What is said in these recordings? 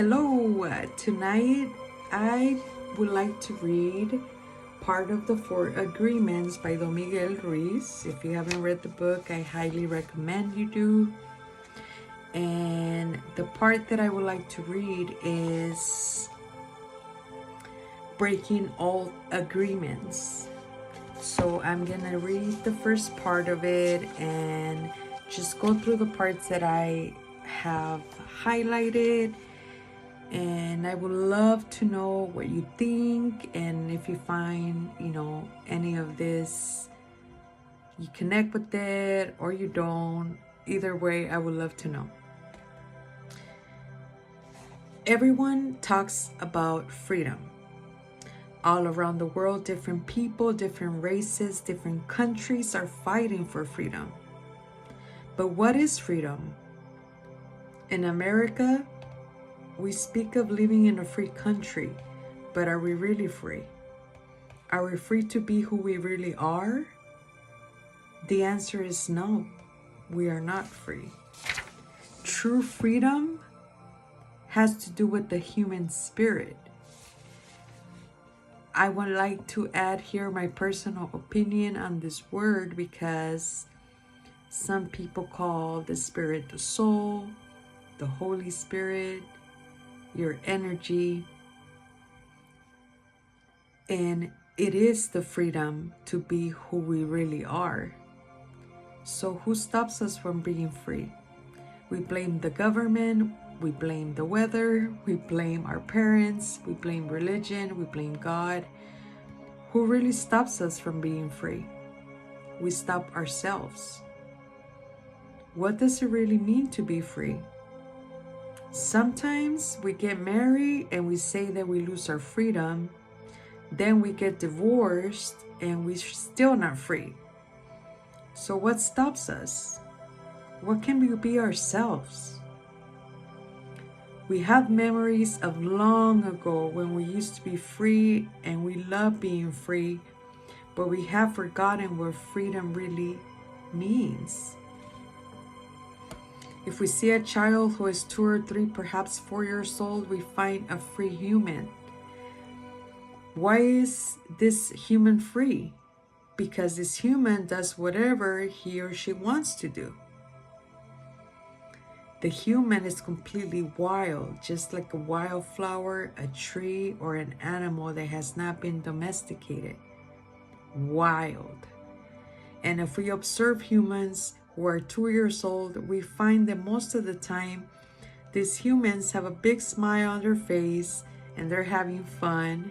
Hello, tonight I would like to read part of the Four Agreements by Miguel Ruiz. If you haven't read the book, I highly recommend you do. And the part that I would like to read is breaking all agreements. So I'm gonna read the first part of it and just go through the parts that I have highlighted. And I would love to know what you think, and if you find, any of this, you connect with it or you don't. Either way, I would love to know. Everyone talks about freedom. All around the world, different people, different races, different countries are fighting for freedom. But what is freedom? In America, we speak of living in a free country, but are we really free? Are we free to be who we really are? The answer is no, we are not free. True freedom has to do with the human spirit. I would like to add here my personal opinion on this word because some people call the spirit the soul, the Holy Spirit, your energy, and it is the freedom to be who we really are. So who stops us from being free? We blame the government, we blame the weather, we blame our parents, we blame religion, we blame God. Who really stops us from being free? We stop ourselves. What does it really mean to be free? Sometimes we get married and we say that we lose our freedom. Then we get divorced and we're still not free. So what stops us? What can we be ourselves? We have memories of long ago when we used to be free and we love being free, but we have forgotten what freedom really means. If we see a child who is 2 or 3, perhaps 4 years old, we find a free human. Why is this human free? Because this human does whatever he or she wants to do. The human is completely wild, just like a wildflower, a tree, or an animal that has not been domesticated. Wild. And if we observe humans who are 2 years old, we find that most of the time, these humans have a big smile on their face and they're having fun.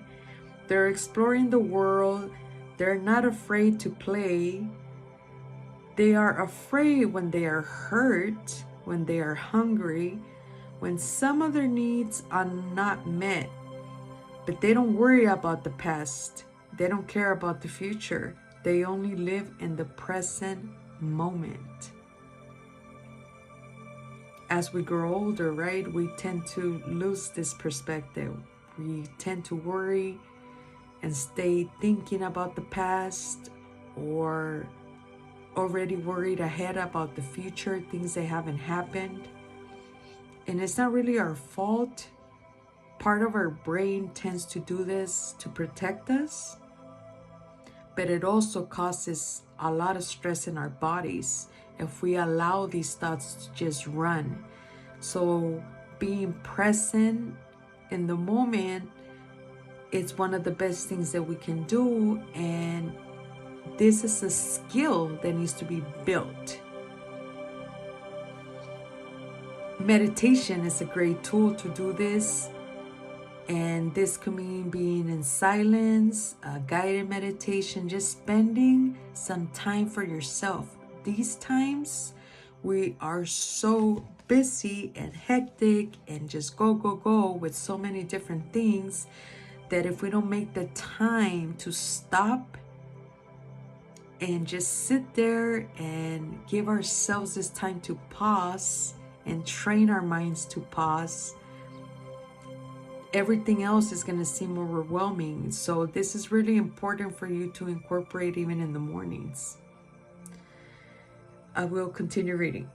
They're exploring the world. They're not afraid to play. They are afraid when they are hurt, when they are hungry, when some of their needs are not met. But they don't worry about the past. They don't care about the future. They only live in the present moment. As we grow older, right, we tend to lose this perspective. We tend to worry and stay thinking about the past or already worried ahead about the future, things that haven't happened. And it's not really our fault. Part of our brain tends to do this to protect us, but it also causes a lot of stress in our bodies if we allow these thoughts to just run. So being present in the moment is one of the best things that we can do, and this is a skill that needs to be built. Meditation is a great tool to do this, and this can mean being in silence, guided meditation, just spending some time for yourself. These times we are so busy and hectic and just go with so many different things that if we don't make the time to stop and just sit there and give ourselves this time to pause and train our minds to pause, everything else is going to seem overwhelming. So this is really important for you to incorporate even in the mornings. I will continue reading.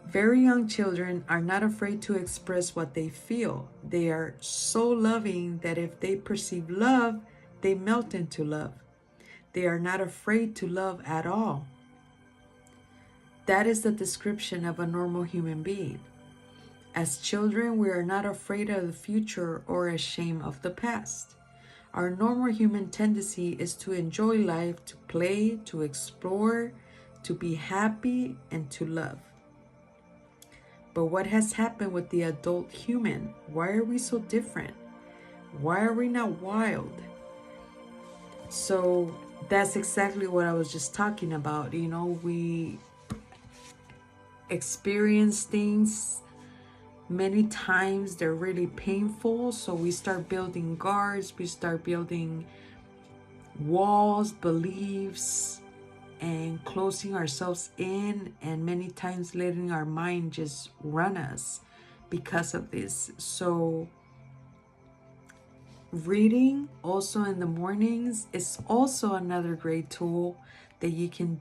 Very young children are not afraid to express what they feel. They are so loving that if they perceive love, they melt into love. They are not afraid to love at all. That is the description of a normal human being. As children, we are not afraid of the future or ashamed of the past. Our normal human tendency is to enjoy life, to play, to explore, to be happy, and to love. But what has happened with the adult human? Why are we so different? Why are we not wild? So that's exactly what I was just talking about. You know, we experience things many times, they're really painful. So we start building guards, we start building walls, beliefs, and closing ourselves in, and many times letting our mind just run us because of this. So reading also in the mornings is also another great tool that you can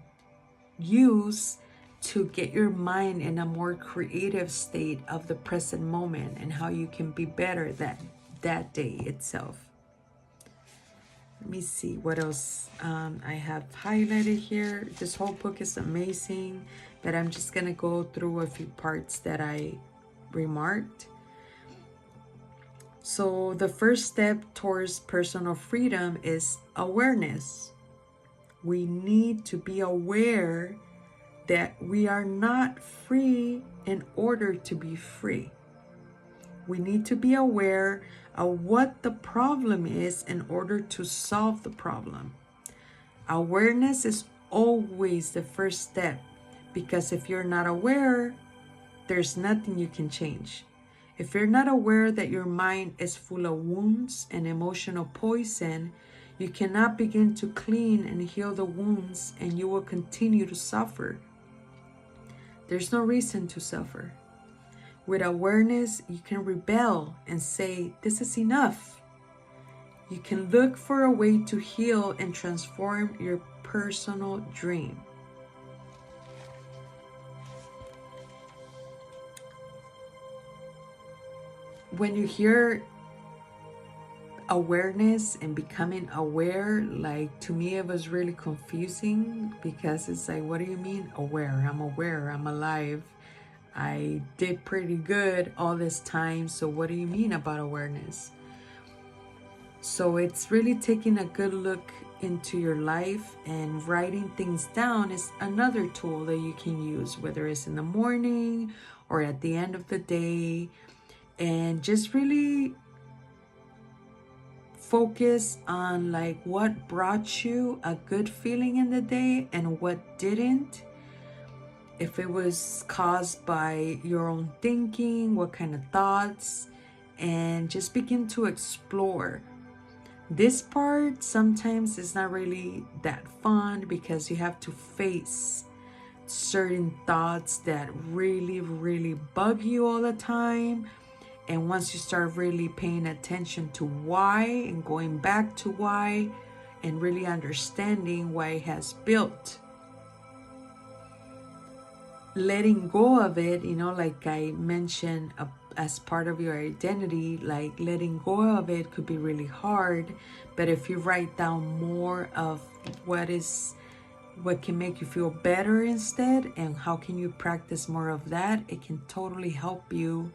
use to get your mind in a more creative state of the present moment and how you can be better that day itself. Let me see what else I have highlighted here. This whole book is amazing, but I'm just gonna go through a few parts that I remarked. So the first step towards personal freedom is awareness. We need to be aware that we are not free in order to be free. We need to be aware of what the problem is in order to solve the problem. Awareness is always the first step, because if you're not aware, there's nothing you can change. If you're not aware that your mind is full of wounds and emotional poison, you cannot begin to clean and heal the wounds, and you will continue to suffer. There's no reason to suffer. With awareness, you can rebel and say, this is enough. You can look for a way to heal and transform your personal dream. When you hear awareness and becoming aware, like, to me it was really confusing, because it's like, what do you mean aware? I'm aware, I'm alive, I did pretty good all this time, so what do you mean about awareness? So it's really taking a good look into your life, and writing things down is another tool that you can use, whether it's in the morning or at the end of the day, and just really focus on like what brought you a good feeling in the day and what didn't. If it was caused by your own thinking, what kind of thoughts, and just begin to explore. This part sometimes is not really that fun, because you have to face certain thoughts that really, really bug you all the time. And once you start really paying attention to why and going back to why and really understanding why it has built, letting go of it, you know, like I mentioned, as part of your identity, like letting go of it could be really hard. But if you write down more of what can make you feel better instead, and how can you practice more of that, it can totally help you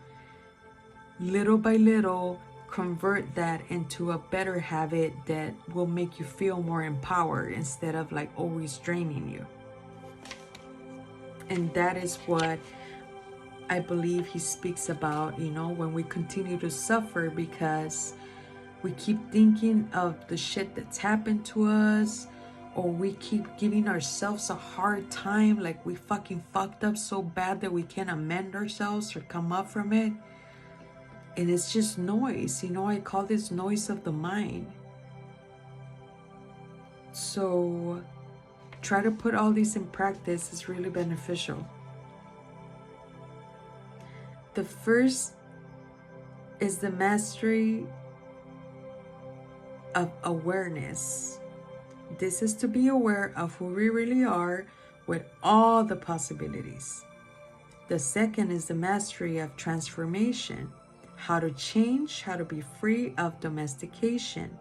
little by little convert that into a better habit that will make you feel more empowered instead of like always draining you. And that is what I believe he speaks about, you know, when we continue to suffer because we keep thinking of the shit that's happened to us, or we keep giving ourselves a hard time, like we fucking fucked up so bad that we can't amend ourselves or come up from it. And it's just noise, you know, I call this noise of the mind. So try to put all these in practice. Is really beneficial. The first is the mastery of awareness. This is to be aware of who we really are with all the possibilities. The second is the mastery of transformation, how to change, how to be free of domestication.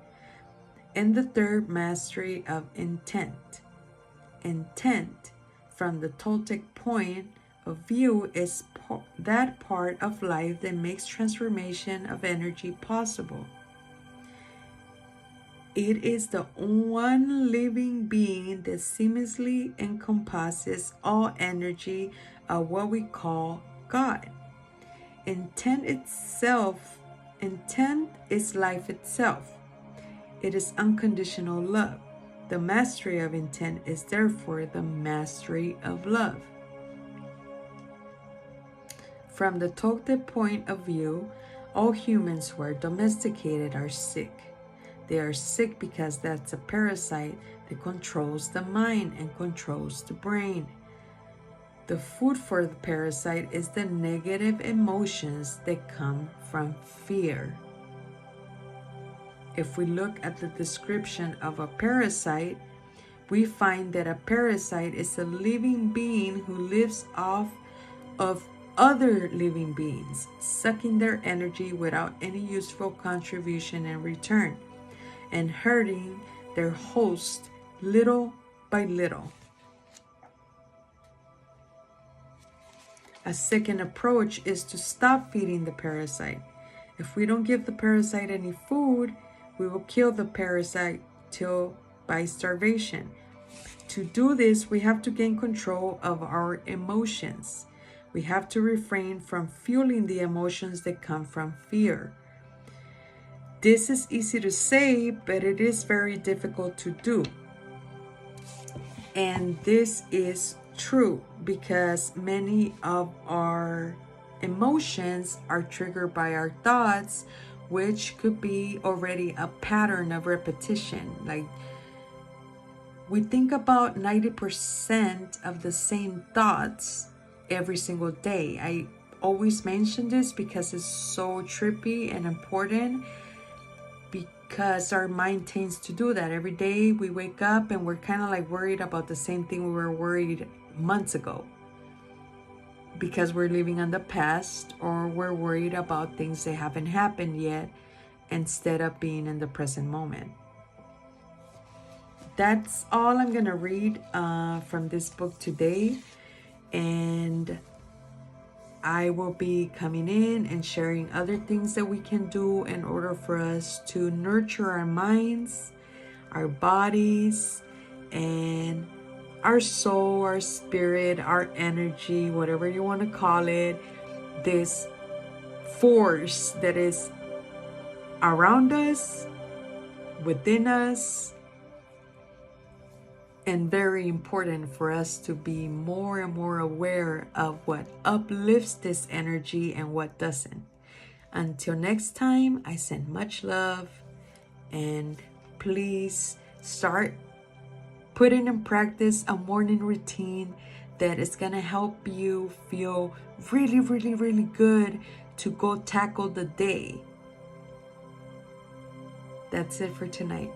And the third, mastery of intent. Intent, from the Toltec point of view, is that part of life that makes transformation of energy possible. It is the one living being that seamlessly encompasses all energy of what we call God. Intent is life itself. It is unconditional love. The mastery of intent is therefore the mastery of love. From the Toltec point of view, all humans who are domesticated are sick. They are sick because that's a parasite that controls the mind and controls the brain. The food for the parasite is the negative emotions that come from fear. If we look at the description of a parasite, we find that a parasite is a living being who lives off of other living beings, sucking their energy without any useful contribution in return, and hurting their host little by little. A second approach is to stop feeding the parasite. If we don't give the parasite any food, we will kill the parasite by starvation. To do this, we have to gain control of our emotions. We have to refrain from fueling the emotions that come from fear. This is easy to say, but it is very difficult to do. And this is true because many of our emotions are triggered by our thoughts, which could be already a pattern of repetition. Like, we think about 90% of the same thoughts every single day. I always mention this because it's so trippy and important, because our mind tends to do that. Every day we wake up and we're kind of like worried about the same thing we were worried months ago, because we're living in the past, or we're worried about things that haven't happened yet instead of being in the present moment. That's all I'm gonna read from this book today, and I will be coming in and sharing other things that we can do in order for us to nurture our minds, our bodies, and our soul, our spirit, our energy, whatever you want to call it, this force that is around us, within us, and very important for us to be more and more aware of what uplifts this energy and what doesn't. Until next time, I send much love, and please start putting in practice a morning routine that is going to help you feel really, really, really good to go tackle the day. That's it for tonight.